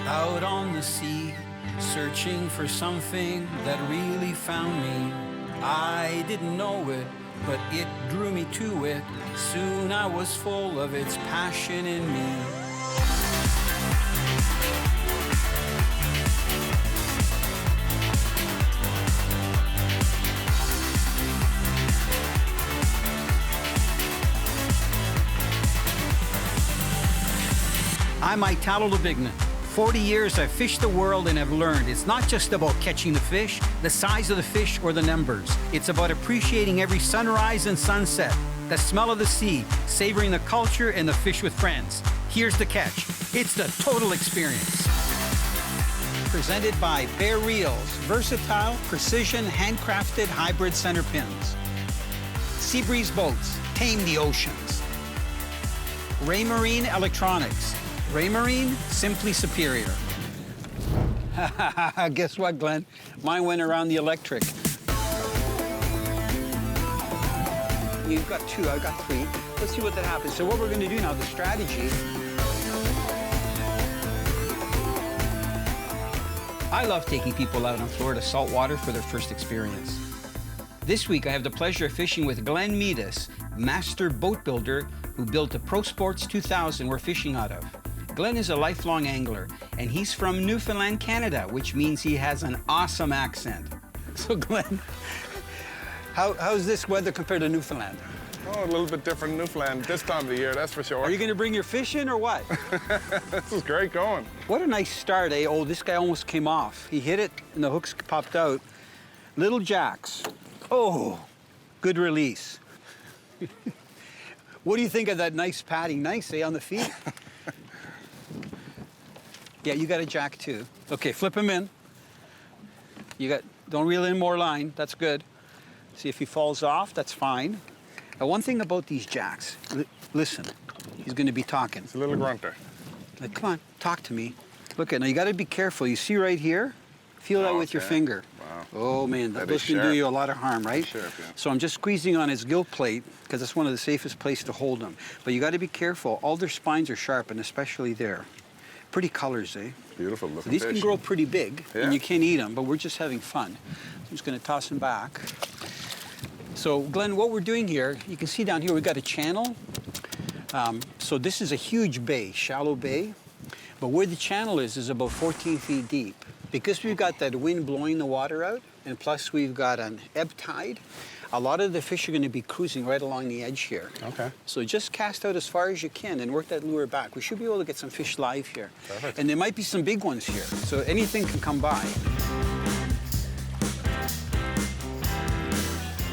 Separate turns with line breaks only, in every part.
Out on the sea, searching for something that really found me. I didn't know it, but it drew me to it. Soon I was full of its passion in me. I'm Italo Labignan. 40 years I've fished the world and have learned it's not just about catching the fish, the size of the fish, or the numbers. It's about appreciating every sunrise and sunset, the smell of the sea, savoring the culture and the fish with friends. Here's the catch. It's the total experience. Presented by Bear Reels, versatile, precision, handcrafted hybrid center pins. Seabreeze boats, tame the oceans. Raymarine Electronics. Raymarine, simply superior. Guess what, Glenn? Mine went around the electric. You've got two, I've got three. Let's see what that happens. So what we're gonna do now, the strategy. I love taking people out on Florida saltwater for their first experience. This week, I have the pleasure of fishing with Glenn Meadus, master boat builder who built the Pro Sports 2000 we're fishing out of. Glenn is a lifelong angler, and he's from Newfoundland, Canada, which means he has an awesome accent. So, Glenn, how's this weather compared to Newfoundland?
Oh, a little bit different in Newfoundland this time of the year, that's for sure.
Are you going to bring your fish in or what?
This is great going.
What a nice start, eh? Oh, this guy almost came off. He hit it, and the hooks popped out. Little jacks. Oh, good release. What do you think of that nice padding? Nice, eh, on the feet? Yeah, you got a jack too. Okay, flip him in. Don't reel in more line, that's good. See if he falls off, that's fine. Now, one thing about these jacks, listen, he's gonna be talking.
It's a little grunter.
Like, come on, talk to me. Look at, now you gotta be careful. You see right here? Feel that with your finger.
Wow.
Oh man, this can do you a lot of harm, right?
Sharp, yeah.
So I'm just squeezing on his gill plate because it's one of the safest places to hold them. But you gotta be careful. All their spines are sharp, and especially there. Pretty colors, eh?
Beautiful looking
These
fish.
can grow pretty big,
Yeah.
and you can eat them, but we're just having fun. I'm just gonna toss them back. So, Glenn, what we're doing here, you can see down here, we've got a channel. So this is a huge bay, shallow bay, but where the channel is about 14 feet deep. Because we've got that wind blowing the water out, and plus we've got an ebb tide, a lot of the fish are going to be cruising right along the edge here.
Okay.
So just cast out as far as you can and work that lure back. We should be able to get some fish live here.
Perfect.
And there might be some big ones here, so anything can come by.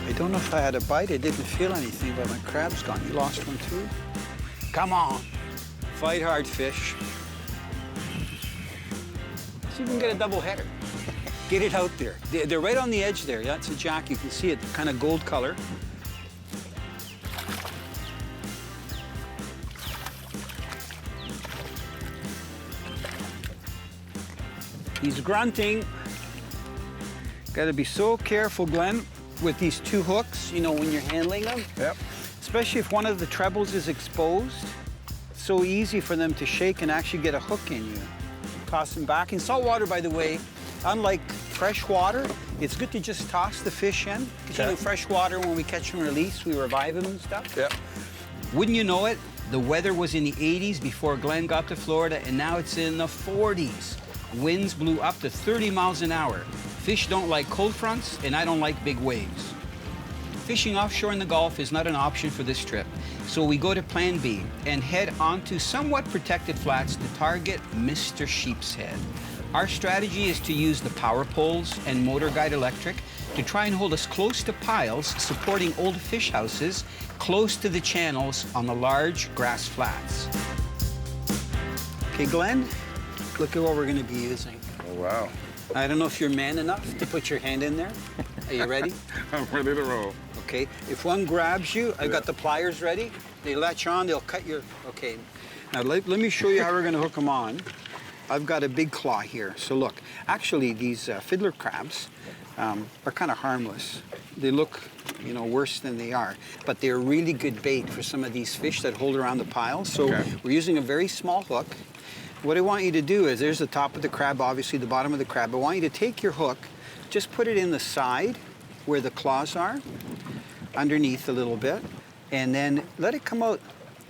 I don't know if I had a bite. I didn't feel anything, but my crab's gone. You lost one too? Come on. Fight hard, fish. See if we can get a double header. Get it out there. They're right on the edge there. That's a jack. You can see it, kind of gold color. He's grunting. Got to be so careful, Glenn, with these two hooks, you know, when you're handling them.
Yep.
Especially if one of the trebles is exposed. It's so easy for them to shake and actually get a hook in you. Toss them back. In saltwater, by the way, unlike fresh water, it's good to just toss the fish in. Because you know, fresh water, when we catch and release, we revive them and stuff.
Yep.
Wouldn't you know it, the weather was in the 80s before Glenn got to Florida, and now it's in the 40s. Winds blew up to 30 miles an hour. Fish don't like cold fronts, and I don't like big waves. Fishing offshore in the Gulf is not an option for this trip, so we go to Plan B and head onto somewhat protected flats to target Mr. Sheepshead. Our strategy is to use the power poles and motor guide electric to try and hold us close to piles supporting old fish houses close to the channels on the large grass flats. Okay, Glenn, look at what we're going to be using.
Oh, wow.
I don't know if you're man enough to put your hand in there. Are you ready?
I'm ready to roll.
Okay, if one grabs you, I've got the pliers ready. They latch on, they'll cut your, okay. Now let me show you how we're gonna hook them on. I've got a big claw here. So look, actually these fiddler crabs are kind of harmless. They look, you know, worse than they are, but they're really good bait for some of these fish that hold around the piles. So we're using a very small hook. what I want you to do is, there's the top of the crab, obviously the bottom of the crab. I want you to take your hook, just put it in the side where the claws are, underneath a little bit, and then let it come out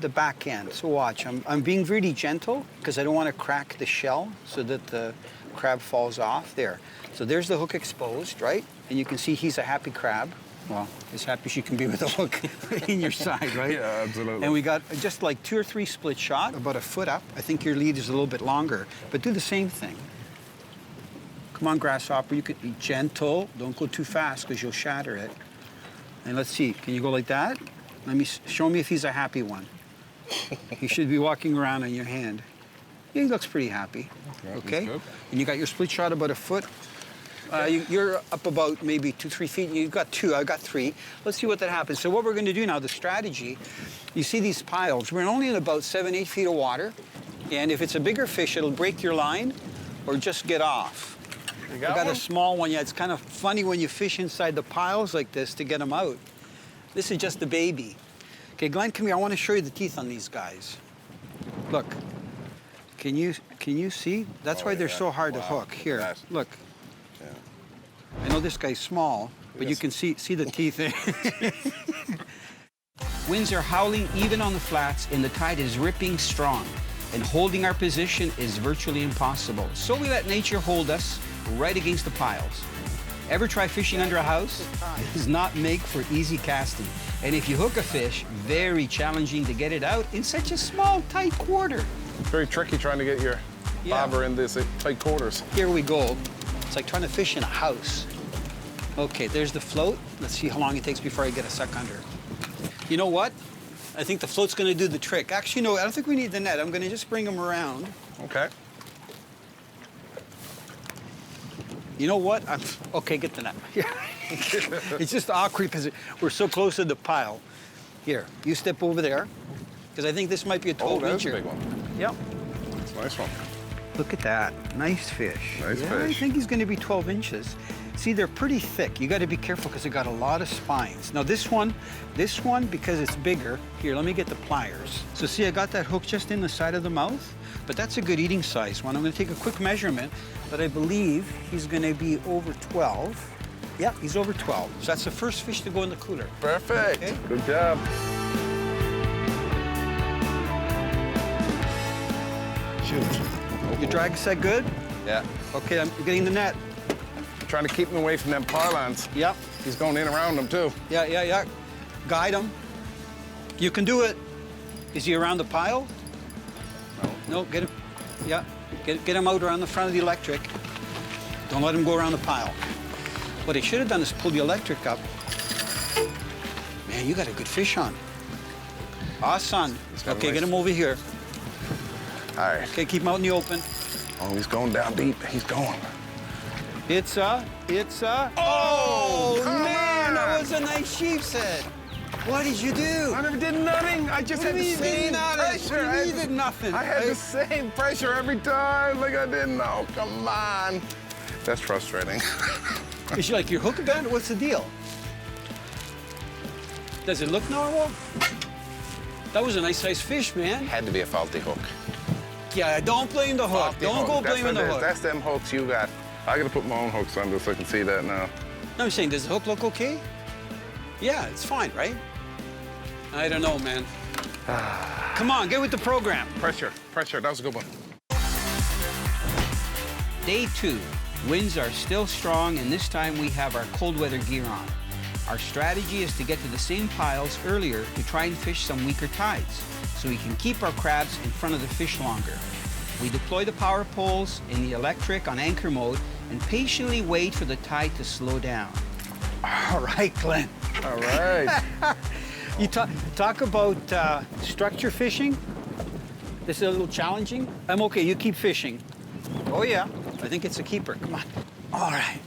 the back end. So watch, I'm being really gentle because I don't want to crack the shell so that the crab falls off there. So there's the hook exposed, right? And you can see he's a happy crab. Well, as happy as you can be with a hook in your side, right?
Yeah, absolutely.
And we got just like 2 or 3 split shot, about a foot up. I think your lead is a little bit longer, but do the same thing. Come on, grasshopper, you could be gentle. Don't go too fast because you'll shatter it. And let's see, can you go like that? Let me, show me if he's a happy one. He should be walking around on your hand. He looks pretty happy,
Yeah,
okay?
good.
And you got your split shot about a foot. You're up about maybe 2, 3 feet. You've got 2, I've got 3. Let's see what that happens. So what we're gonna do now, the strategy, you see these piles. We're only in about 7, 8 feet of water. And if it's a bigger fish, it'll break your line or just get off.
You
I
got
got
one?
a small one. Yeah, it's kind of funny when you fish inside the piles like this to get them out. This is just a baby. Okay, Glenn, come here. I want to show you the teeth on these guys. Look. Can you see? That's why they're
yeah.
so hard to
Wow.
hook. Here,
Nice.
look.
Yeah.
I know this guy's small, but you
Yes.
can see the teeth. Winds are howling even on the flats, and the tide is ripping strong. And holding our position is virtually impossible. So we let nature hold us right against the piles. Ever try fishing under a house? It does not make for easy casting. And if you hook a fish, very challenging to get it out in such a small, tight quarter.
Very tricky trying to get your
Yeah.
bobber in this tight quarters.
Here we go. It's like trying to fish in a house. Okay, there's the float. Let's see how long it takes before I get a suck under. You know what? I think the float's gonna do the trick. Actually, no, I don't think we need the net. I'm gonna just bring him around.
Okay.
You know what? Okay, get the net. It's just awkward because we're so close to the pile. Here, you step over there, because I think this might be a 12
Oh, that's a
incher.
big one.
Yep.
It's a nice one.
Look at that. Nice fish.
Nice
yeah, I
fish.
think he's going to be 12 inches. See, they're pretty thick. You got to be careful because they got a lot of spines. Now this one, because it's bigger, here, let me get the pliers. So see, I got that hook just in the side of the mouth, but that's a good eating size one. I'm going to take a quick measurement, but I believe he's going to be over 12. Yeah, he's over 12. So that's the first fish to go in the cooler.
Perfect.
Okay.
Good job. Shoot.
Your drag set good?
Yeah.
Okay, I'm getting the net.
Trying to keep him away from them pylons.
Yep.
He's going in around them too.
Yeah. Guide him. You can do it. Is he around the pile? No, get him. Yeah, get him out around the front of the electric. Don't let him go around the pile. What he should have done is pull the electric up. Man, you got a good fish on. Awesome.
got a
Okay,
nice-
get him over here.
All right.
Okay, keep him out in the open.
Oh, he's going down deep. He's going.
It's a.
Oh,
man,
come
that
on.
was a nice sheepshead. What did you do?
I never did nothing. I just
What
had
do
the
you mean
same
nothing?
pressure.
What do you mean you did nothing?
I had
I-
the same pressure every time. Like I didn't know. Come on. That's frustrating.
Is like your hook bent? What's the deal? Does it look normal? That was a nice sized fish, man.
Had to be a faulty hook.
Yeah, don't blame the hook.
Faulty
Don't
hook.
go
That's
blaming
what
the
it is.
hook.
That's them hooks you got. I gotta put my own hooks on just so I can see that now.
No, I'm saying, does the hook look okay? Yeah, it's fine, right? I don't know, man. Come on, get with the program.
Pressure. That was a good one.
Day 2. Winds are still strong, and this time we have our cold weather gear on. Our strategy is to get to the same piles earlier to try and fish some weaker tides, so we can keep our crabs in front of the fish longer. We deploy the power poles in the electric on anchor mode and patiently wait for the tide to slow down. All right, Glenn.
All right.
You talk about structure fishing. This is a little challenging. I'm okay, you keep fishing. Oh yeah, I think it's a keeper, come on. All right.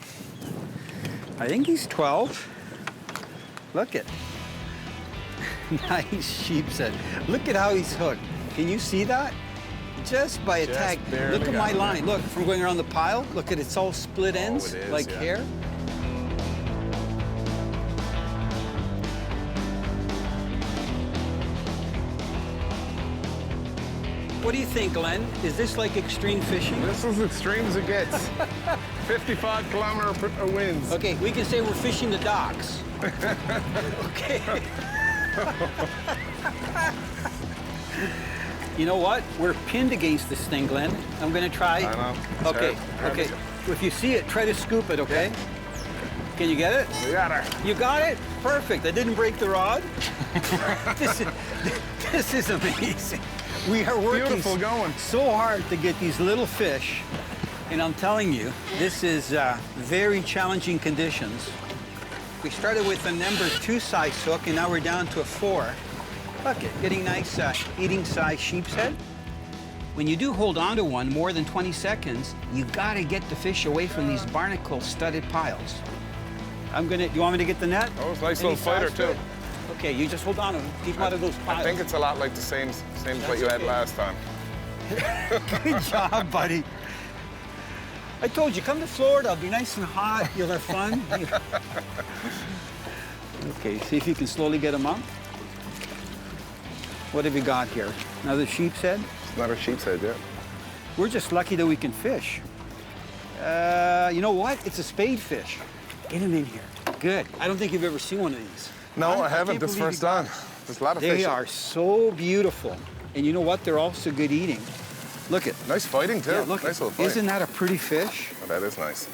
I think he's 12. Look it. Nice sheepshead. Look at how he's hooked. Can you see that? Just by a
Just
tag.
barely
Look at
got
my
him there.
line. Look, from going around the pile, look at it's all split ends,
it is,
like
yeah.
hair. What do you think, Glenn? Is this like extreme fishing?
This is extreme as it gets. 55-kilometer winds.
Okay, we can say we're fishing the docks. Okay. You know what? We're pinned against this thing, Glenn. I'm gonna try.
I know.
Okay, okay. If you see it, try to scoop it, okay?
Yeah.
Can you get it?
We got her.
You got it? Perfect. I didn't break the rod. This is amazing. We are working
Beautiful going.
so hard to get these little fish. And I'm telling you, this is very challenging conditions. We started with a number 2 size hook, and now we're down to a 4. Look it, getting nice eating size sheepshead. When you do hold on to one more than 20 seconds, you gotta get the fish away from these barnacle studded piles. You want me to get the net?
Oh, it's a nice little fighter too.
Okay, you just hold on to them. Keep them out of those piles.
I think it's a lot like the same what you had last time.
Good job, buddy. I told you, come to Florida. It'll be nice and hot. You'll have fun. Okay, see if you can slowly get them up. What have you got here? Another sheepshead?
It's not a sheepshead yet.
We're just lucky that we can fish. You know what? It's a spade fish. Get him in here. Good. I don't think you've ever seen one of these.
No, I haven't. This first time. There's a lot of fish.
They are so beautiful. And you know what? They're also good eating. Look at.
Nice fighting too.
Yeah, look,
nice little fight.
Isn't that a pretty fish?
Oh, that is nice.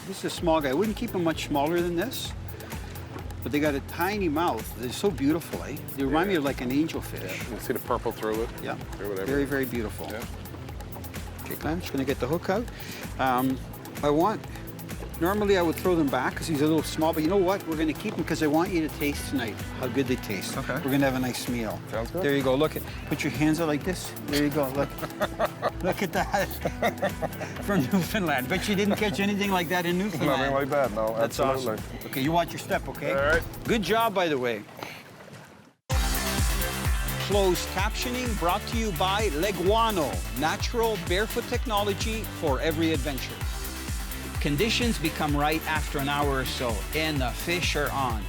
This is a small guy. I wouldn't keep him much smaller than this. But they got a tiny mouth. They're so beautiful, eh? They remind me of like an angelfish.
Yeah. You can see the purple through it.
Yeah.
Through whatever.
Very, very beautiful.
Yeah.
Okay, Glenn, I'm just gonna get the hook out. Normally I would throw them back because he's a little small, but you know what? We're gonna keep them because I want you to taste tonight how good they taste.
Okay.
We're gonna have a nice meal.
Sounds good.
There you go, look it. Put your hands out like this. There you go, look. Look at that. From Newfoundland. Bet you didn't catch anything like that in Newfoundland.
Nothing like that, no,
That's
absolutely.
awesome. Okay, you watch your step, okay?
All right.
Good job, by the way. Closed captioning brought to you by Leguano, natural barefoot technology for every adventure. Conditions become right after an hour or so, and the fish are on.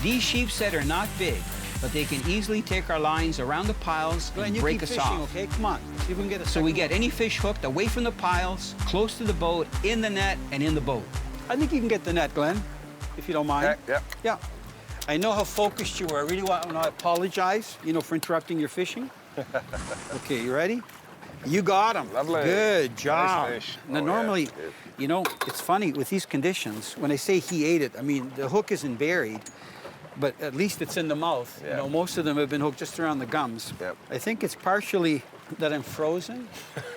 These sheepshead are not big, but they can easily take our lines around the piles and break us off. Okay, come on. See if we can get a
So
second
we
one.
get
any fish hooked away from the piles, close to the boat, in the net, and in the boat. I think you can get the net, Glenn, if you don't mind.
Okay, yeah.
Yeah. I know how focused you were. I really want to apologize, for interrupting your fishing. Okay, you ready? You got him.
Lovely.
Good job.
Nice fish.
Now,
Oh, yeah,
normally,
good.
it's funny with these conditions, when I say he ate it, I mean, the hook isn't buried, but at least it's in the mouth.
Yeah.
Most of them have been hooked just around the gums.
Yep.
I think it's partially that I'm frozen.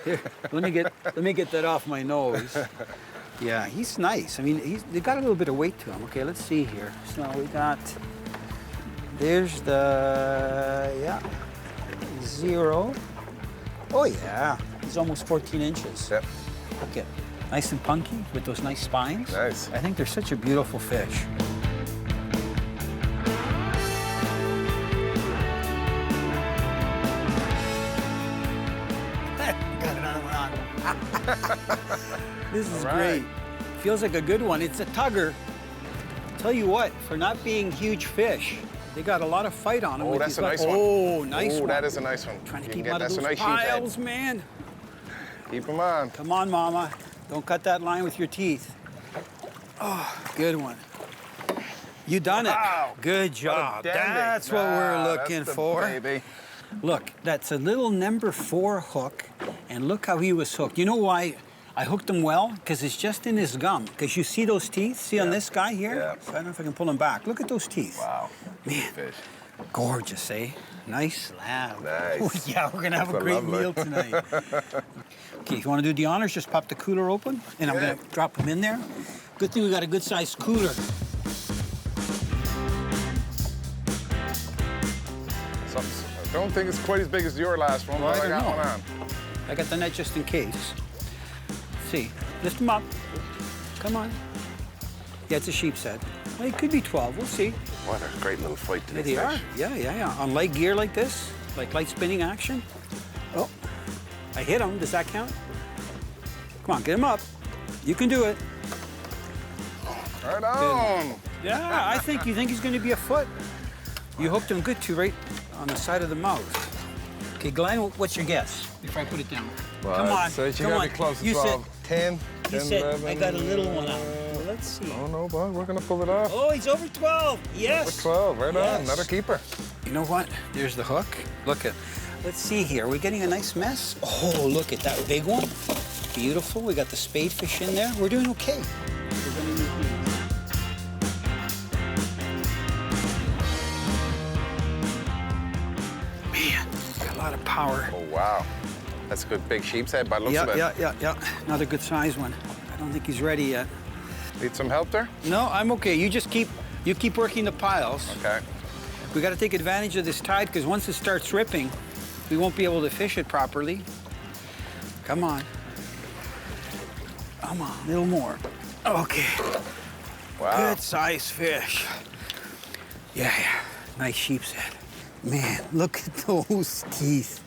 Here, let me get that off my nose. Yeah, he's nice. I mean, they got a little bit of weight to him. Okay, let's see here. So we got, there's the, 0. Oh yeah, he's almost 14 inches.
Yep.
Okay, nice and punky with those nice spines.
Nice.
I think they're such a beautiful fish. Got another one on. This is
All right.
great. Feels like a good one. It's a tugger. Tell you what, for not being huge fish, they got a lot of fight on them.
Oh, that's a nice one.
Oh, nice one.
Oh, that is a nice one.
Trying to
You
keep
can
them out
get-
of
that's a
those
nice sheephead.
piles, man.
Keep them on.
Come on, Mama. Don't cut that line with your teeth. Oh, good one. You done it.
Wow.
Good job.
What a dandy.
That's what we're looking
That's the
for.
baby.
Look, that's a little number 4 hook, and look how he was hooked. You know why I hooked him well? Because it's just in his gum. Because you see those teeth? See on this guy here?
Yeah.
I don't know if I can pull him back. Look at those teeth.
Wow.
Man,
Fish.
gorgeous, eh? Nice slab.
Nice.
Oh, yeah, we're gonna have a
That's
great
lovely.
meal tonight. Okay, if you want to do the honors, just pop the cooler open, and I'm
Yeah.
gonna drop them in there. Good thing we got a good-sized cooler.
I don't think it's quite as big as your last one,
Well,
but
I
I
don't
got
know.
one on.
I got the net just in case. See, lift them up. Come on. Yeah, it's a sheepshead. Well, it could be 12. We'll see.
What a great little fight to
Yeah,
these
they are.
fish.
Yeah. On light gear like this, like light spinning action. Oh, I hit him. Does that count? Come on, get him up. You can do it.
Right on.
Yeah, I think you think he's going to be a foot. You hooked him good too, right on the side of the mouth. Okay, Okay, Glenn, what's your guess before I put it down?
Well,
come on,
so you
come
gotta
on.
be close to
You
12. 10,
You
10,
said
11.
I got a little one out. Well, let's see.
Oh, no, bud. We're going to pull it off.
Oh, he's over 12. Yes.
Over 12. Right on.
Yes.
Another keeper.
You know what? There's the hook. Look at. Let's see here. Are we getting a nice mess? Oh, look at that big one. Beautiful. We got the spade fish in there. We're doing okay. Man, got a lot of power.
Oh, wow. That's a good big sheep's head by the looks of it.
Yeah. Another good size one. I don't think he's ready yet.
Need some help there?
No, I'm okay. You keep working the piles.
Okay.
We got to take advantage of this tide because once it starts ripping, we won't be able to fish it properly. Come on. Come on, a little more. Okay.
Wow.
Good size fish. Yeah. Nice sheep's head. Man, look at those teeth.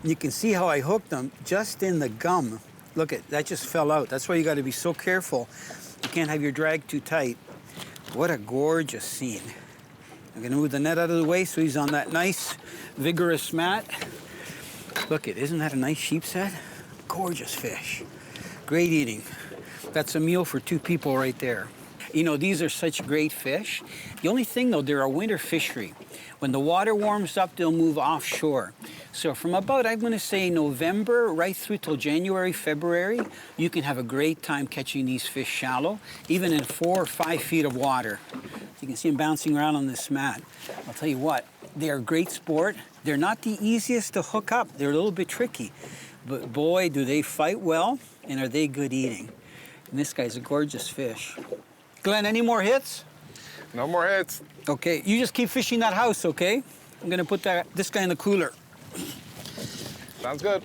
You can see how I hooked them just in the gum. Look at that, just fell out. That's why you got to be so careful. You can't have your drag too tight. What a gorgeous scene. I'm gonna move the net out of the way so he's on that nice, vigorous mat. Look it, isn't that a nice sheep's head? Gorgeous fish. Great eating. That's a meal for 2 people right there. You know, these are such great fish. The only thing though, they're a winter fishery. When the water warms up, they'll move offshore. So from about, I'm gonna say November right through till January, February, you can have a great time catching these fish shallow, even in 4 or 5 feet of water. You can see them bouncing around on this mat. I'll tell you what, they're a great sport. They're not the easiest to hook up. They're a little bit tricky, but boy, do they fight well, and are they good eating. And this guy's a gorgeous fish. Glenn, any more hits?
No more hits.
Okay, you just keep fishing that house, okay? I'm gonna put this guy in the cooler.
Sounds good.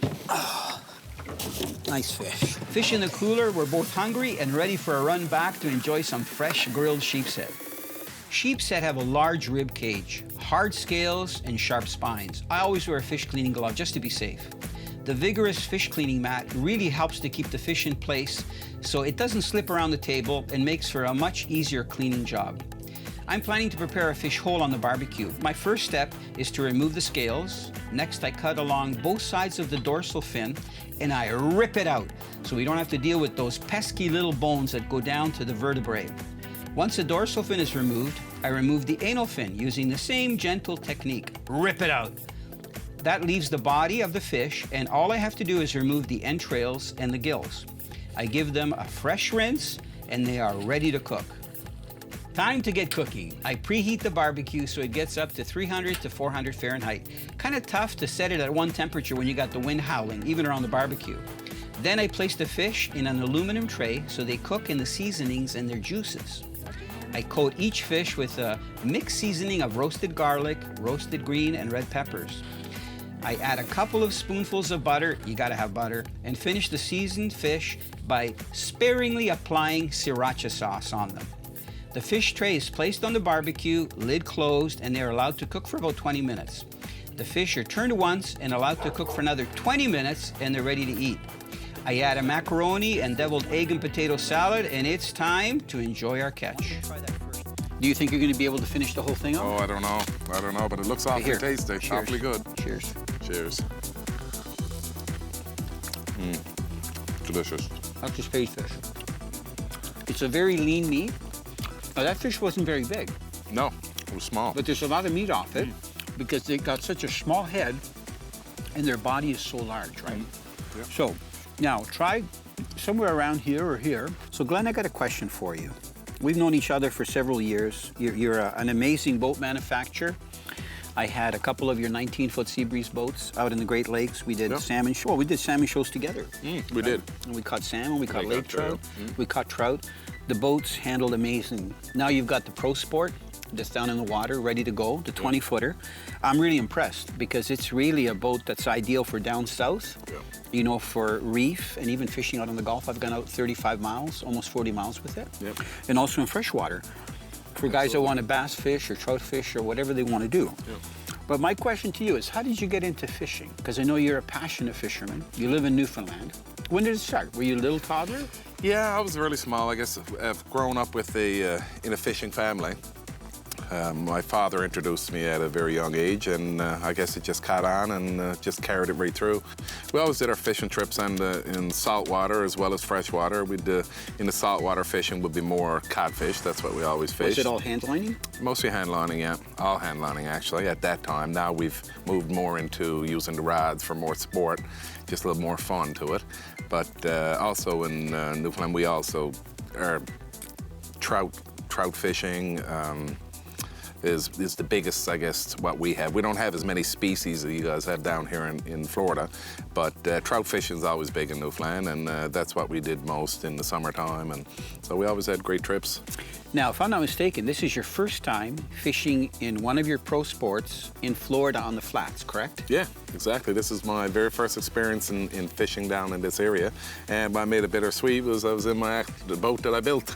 Nice fish. Fish in the cooler, we're both hungry and ready for a run back to enjoy some fresh grilled sheepshead. Sheepshead have a large rib cage, hard scales, and sharp spines. I always wear a fish cleaning glove just to be safe. The vigorous fish cleaning mat really helps to keep the fish in place so it doesn't slip around the table and makes for a much easier cleaning job. I'm planning to prepare a fish whole on the barbecue. My first step is to remove the scales. Next, I cut along both sides of the dorsal fin and I rip it out so we don't have to deal with those pesky little bones that go down to the vertebrae. Once the dorsal fin is removed, I remove the anal fin using the same gentle technique. Rip it out. That leaves the body of the fish, and all I have to do is remove the entrails and the gills. I give them a fresh rinse, and they are ready to cook. Time to get cooking. I preheat the barbecue so it gets up to 300 to 400 Fahrenheit. Kind of tough to set it at one temperature when you got the wind howling, even around the barbecue. Then I place the fish in an aluminum tray so they cook in the seasonings and their juices. I coat each fish with a mixed seasoning of roasted garlic, roasted green, and red peppers. I add a couple of spoonfuls of butter, you gotta have butter, and finish the seasoned fish by sparingly applying sriracha sauce on them. The fish tray is placed on the barbecue, lid closed, and they're allowed to cook for about 20 minutes. The fish are turned once and allowed to cook for another 20 minutes, and they're ready to eat. I add a macaroni and deviled egg and potato salad, and it's time to enjoy our catch. Do you think you're going to be able to finish the whole thing up?
Oh, I don't know, but it looks awfully tasty.
Cheers.
Awfully good.
Cheers.
Cheers. Delicious.
That's a spade fish. It's a very lean meat. Now, that fish wasn't very big,
No, it was small.
but there's a lot of meat off it because they got such a small head and their body is so large, right?
Yeah.
So, now try somewhere around here or here. So, Glenn, I got a question for you. We've known each other for several years. You're an amazing boat manufacturer. I had a couple of your 19-foot sea breeze boats out in the Great Lakes. We did salmon show. We did salmon shows together.
We did.
And we caught salmon, we caught lake trout,
trout.
we caught trout. The boats handled amazing. Now you've got the Pro Sport that's down in the water, ready to go, the 20-footer. I'm really impressed because it's really a boat that's ideal for down south. You know, for reef and even fishing out on the Gulf. I've gone out 35 miles, almost 40 miles with it. And also in freshwater for guys that want to bass fish or trout fish or whatever they want to do. But my question to you is, how did you get into fishing? Because I know you're a passionate fisherman. You live in Newfoundland. When did it start? Were you a little toddler?
Yeah, I was really small. I guess I've grown up with in a fishing family. My father introduced me at a very young age, and I guess it just caught on and just carried it right through. We always did our fishing trips in saltwater as well as freshwater. In the saltwater fishing would be more codfish. That's what we always fished.
Was it all hand lining?
Mostly hand lining, yeah. All hand lining, actually, at that time. Now we've moved more into using the rods for more sport, just a little more fun to it. But also in Newfoundland, we also are trout fishing. Is the biggest, I guess, what we have. We don't have as many species that you guys have down here in Florida, but trout fishing is always big in Newfoundland, and that's what we did most in the summertime, and so we always had great trips.
Now, if I'm not mistaken, this is your first time fishing in one of your pro sports in Florida on the flats, correct?
Yeah, exactly. This is my very first experience in fishing down in this area, and what made it bittersweet was I was in the boat that I built.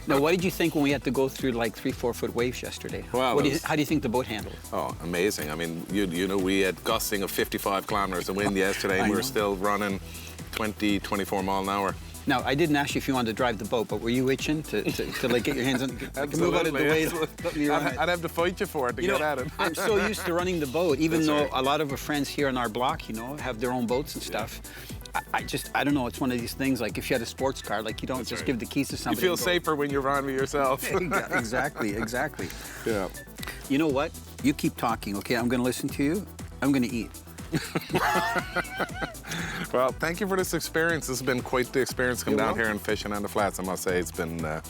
Now, what did you think when we had to go through like 3-4 foot waves yesterday?
Well,
how do you think the boat handled?
Oh, amazing. I mean, you know, we had gusting of 55 kilometers of wind yesterday, and we were still running 20, 24 mile an hour.
Now, I didn't ask you if you wanted to drive the boat, but were you itching to like get your hands on, move out of the way?
I'd have to fight you for it to get at it.
I'm so used to running the boat, even though a lot of our friends here on our block, you know, have their own boats and stuff. I don't know, it's one of these things, like if you had a sports car, like you don't just give the keys to somebody.
You feel safer when you're riding yourself.
Exactly.
Yeah.
You know what? You keep talking, okay? I'm gonna listen to you. I'm gonna eat.
Well, thank you for this experience. This has been quite the experience coming down here and fishing on the flats. I must say it's been a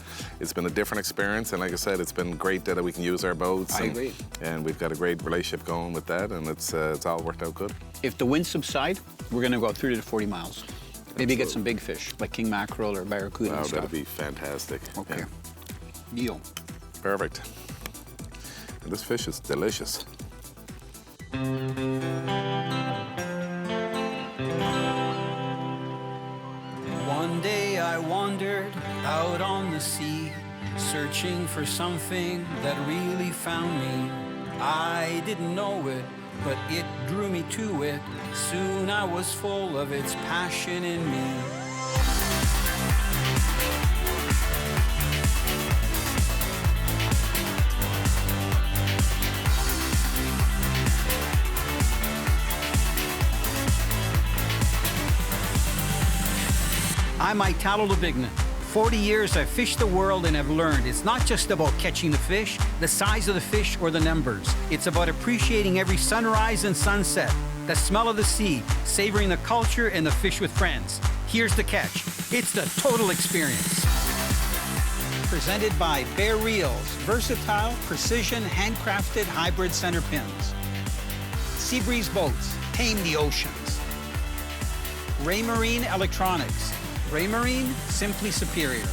different experience, and like I said, it's been great that we can use our boats.
I agree.
And we've got a great relationship going with that, and it's all worked out good.
If the winds subside, we're gonna go 30 to 40 miles. Maybe get some big fish, like king mackerel or barracuda and stuff.
That'd be fantastic.
Okay.
Yeah.
Deal.
Perfect. And this fish is delicious.
One day I wandered out on the sea, searching for something that really found me. I didn't know it, but it drew me to it. Soon I was full of its passion in me. I'm Italo Labignan. 40 years I've fished the world and have learned it's not just about catching the fish, the size of the fish, or the numbers. It's about appreciating every sunrise and sunset, the smell of the sea, savoring the culture and the fish with friends. Here's the catch. It's the total experience. Presented by Bear Reels, versatile, precision, handcrafted hybrid center pins. Seabreeze boats, tame the oceans. Raymarine Electronics. Raymarine, simply superior.